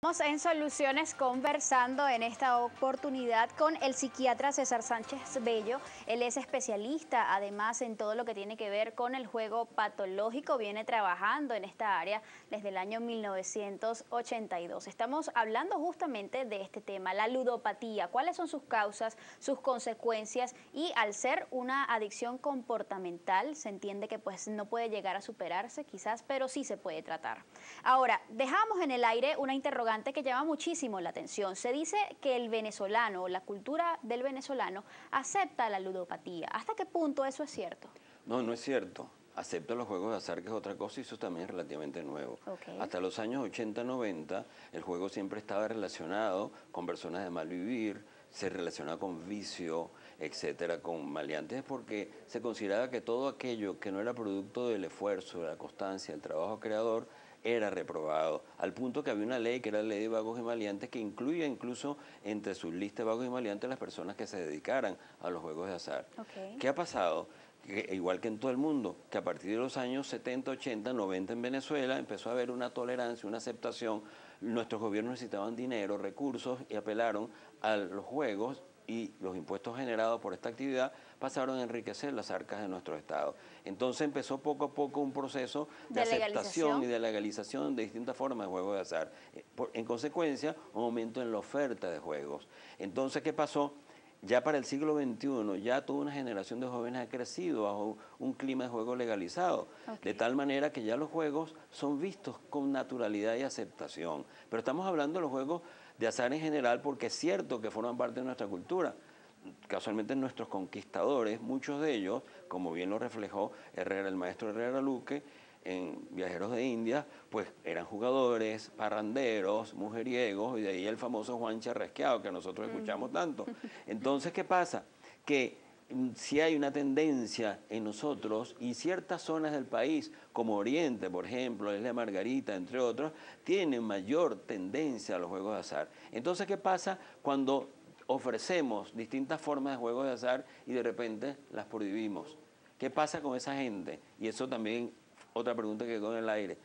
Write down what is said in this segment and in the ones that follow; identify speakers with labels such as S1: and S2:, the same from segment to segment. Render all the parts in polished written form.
S1: Estamos en Soluciones conversando en esta oportunidad con el psiquiatra César Sánchez Bello. Él es especialista además en todo lo que tiene que ver con el juego patológico. Viene trabajando en esta área desde el año 1982. Estamos hablando justamente de este tema, la ludopatía. ¿Cuáles son sus causas, sus consecuencias? Y al ser una adicción comportamental, se entiende que pues no puede llegar a superarse quizás, pero sí se puede tratar. Ahora, dejamos en el aire una interrogante que llama muchísimo la atención. Se dice que el venezolano, o la cultura del venezolano, acepta la ludopatía. ¿Hasta qué punto eso es cierto?
S2: No, no es cierto. Acepta los juegos de azar, que es otra cosa, y eso también es relativamente nuevo. Hasta los años 80-90, el juego siempre estaba relacionado con personas de mal vivir, se relacionaba con vicio, etcétera, con maleantes, porque se consideraba que todo aquello que no era producto del esfuerzo, de la constancia, del trabajo creador, era reprobado, al punto que había una ley que era la ley de vagos y maleantes que incluía incluso entre sus listas de vagos y maleantes las personas que se dedicaran a los juegos de azar. ¿Qué ha pasado? Que, igual que en todo el mundo, que a partir de los años 70, 80, 90 en Venezuela empezó a haber una tolerancia, una aceptación. Nuestros gobiernos necesitaban dinero, recursos y apelaron a los juegos, y los impuestos generados por esta actividad pasaron a enriquecer las arcas de nuestro Estado. Entonces empezó poco a poco un proceso de aceptación y de legalización de distintas formas de juegos de azar. En consecuencia, un aumento en la oferta de juegos. Entonces, ¿qué pasó? Ya para el siglo XXI, ya toda una generación de jóvenes ha crecido bajo un clima de juego legalizado, de tal manera que ya los juegos son vistos con naturalidad y aceptación. Pero estamos hablando de los juegos de azar en general porque es cierto que forman parte de nuestra cultura. Casualmente nuestros conquistadores, muchos de ellos, como bien lo reflejó el maestro Herrera Luque, en Viajeros de India, pues eran jugadores, parranderos, mujeriegos, y de ahí el famoso Juan Charrasqueado que nosotros escuchamos tanto. Entonces, ¿qué pasa? Que si hay una tendencia en nosotros, y ciertas zonas del país, como Oriente, por ejemplo, Isla Margarita, entre otros, tienen mayor tendencia a los juegos de azar. Entonces, ¿qué pasa cuando ofrecemos distintas formas de juegos de azar y de repente las prohibimos? ¿Qué pasa con esa gente? Y eso también, otra pregunta que quedó en el aire.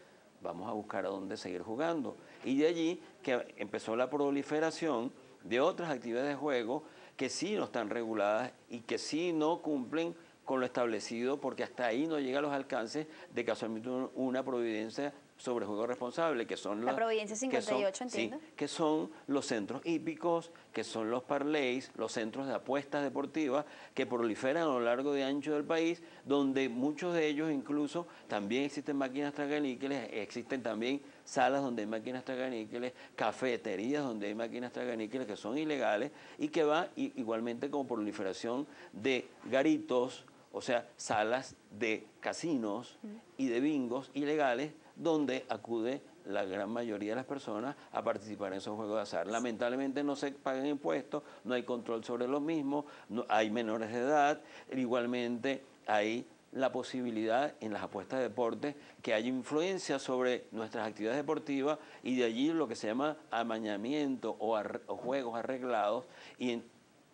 S2: Vamos a buscar a dónde seguir jugando. Y de allí que empezó la proliferación de otras actividades de juego que sí no están reguladas y que sí no cumplen con lo establecido, porque hasta ahí no llega a los alcances de casualmente una providencia sobre juego responsable, que son
S1: la Providencia 58, entiendo.
S2: Sí, que son los centros hípicos, que son los parlays, los centros de apuestas deportivas que proliferan a lo largo y ancho del país, donde muchos de ellos incluso también existen máquinas traganíqueles, existen también salas donde hay máquinas traganíqueles, cafeterías donde hay máquinas traganíqueles que son ilegales, y que va igualmente como proliferación de garitos, o sea, salas de casinos y de bingos ilegales, donde acude la gran mayoría de las personas a participar en esos juegos de azar. Lamentablemente no se pagan impuestos, no hay control sobre los mismos, no, hay menores de edad, igualmente hay la posibilidad en las apuestas de deporte que haya influencia sobre nuestras actividades deportivas, y de allí lo que se llama amañamiento o juegos arreglados, y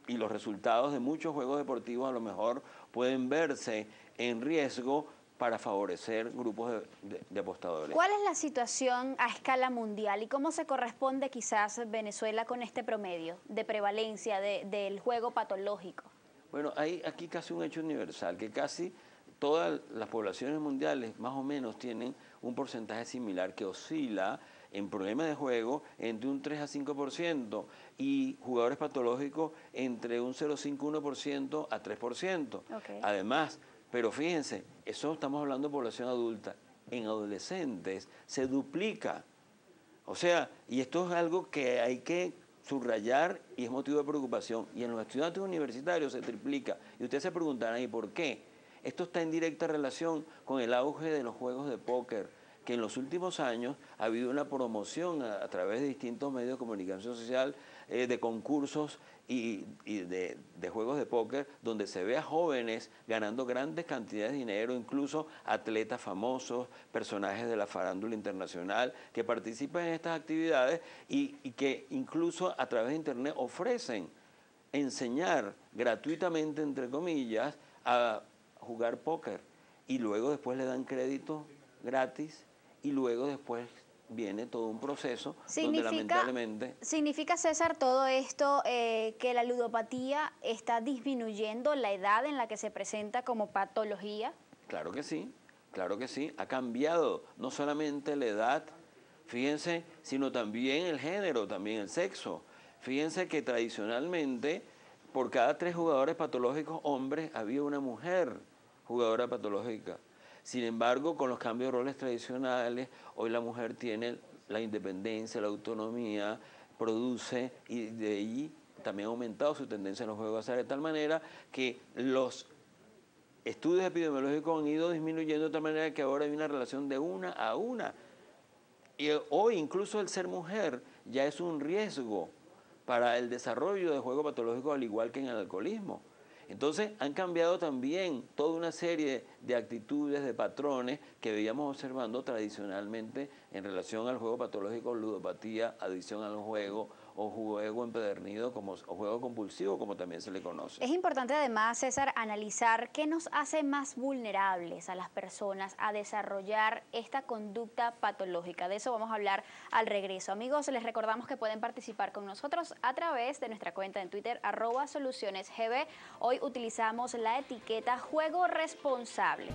S2: los resultados de muchos juegos deportivos a lo mejor pueden verse en riesgo para favorecer grupos de apostadores.
S1: ¿Cuál es la situación a escala mundial y cómo se corresponde quizás Venezuela con este promedio de prevalencia del juego patológico?
S2: Bueno, hay aquí casi un hecho universal, que casi todas las poblaciones mundiales más o menos tienen un porcentaje similar que oscila en problemas de juego entre un 3 a 5% y jugadores patológicos entre un 0,5% a 3%. Además, pero fíjense, eso estamos hablando de población adulta. En adolescentes se duplica. O sea, y esto es algo que hay que subrayar y es motivo de preocupación. Y en los estudiantes universitarios se triplica. Y ustedes se preguntarán, ¿y por qué? Esto está en directa relación con el auge de los juegos de póker, que en los últimos años ha habido una promoción a través de distintos medios de comunicación social, de concursos y de juegos de póker, donde se ve a jóvenes ganando grandes cantidades de dinero, incluso atletas famosos, personajes de la farándula internacional, que participan en estas actividades y que incluso a través de internet ofrecen enseñar gratuitamente, entre comillas, a jugar póker, y luego después le dan crédito gratis, y luego después viene todo un proceso donde lamentablemente...
S1: ¿Significa, César, todo esto que la ludopatía está disminuyendo la edad en la que se presenta como patología?
S2: Claro que sí, claro que sí. Ha cambiado no solamente la edad, fíjense, sino también el género, también el sexo. Fíjense que tradicionalmente, por cada 3 jugadores patológicos hombres, había una mujer jugadora patológica. Sin embargo, con los cambios de roles tradicionales, hoy la mujer tiene la independencia, la autonomía, produce, y de ahí también ha aumentado su tendencia en los juegos de azar, de tal manera que los estudios epidemiológicos han ido disminuyendo de tal manera que ahora hay una relación de 1 a 1. Y hoy incluso el ser mujer ya es un riesgo para el desarrollo de juego patológico, al igual que en el alcoholismo. Entonces han cambiado también toda una serie de actitudes, de patrones que veíamos observando tradicionalmente en relación al juego patológico, ludopatía, adicción al juego o juego empedernido o juego compulsivo, como también se le conoce.
S1: Es importante además, César, analizar qué nos hace más vulnerables a las personas a desarrollar esta conducta patológica. De eso vamos a hablar al regreso. Amigos, les recordamos que pueden participar con nosotros a través de nuestra cuenta en Twitter, @solucionesgb. Hoy utilizamos la etiqueta Juego Responsable.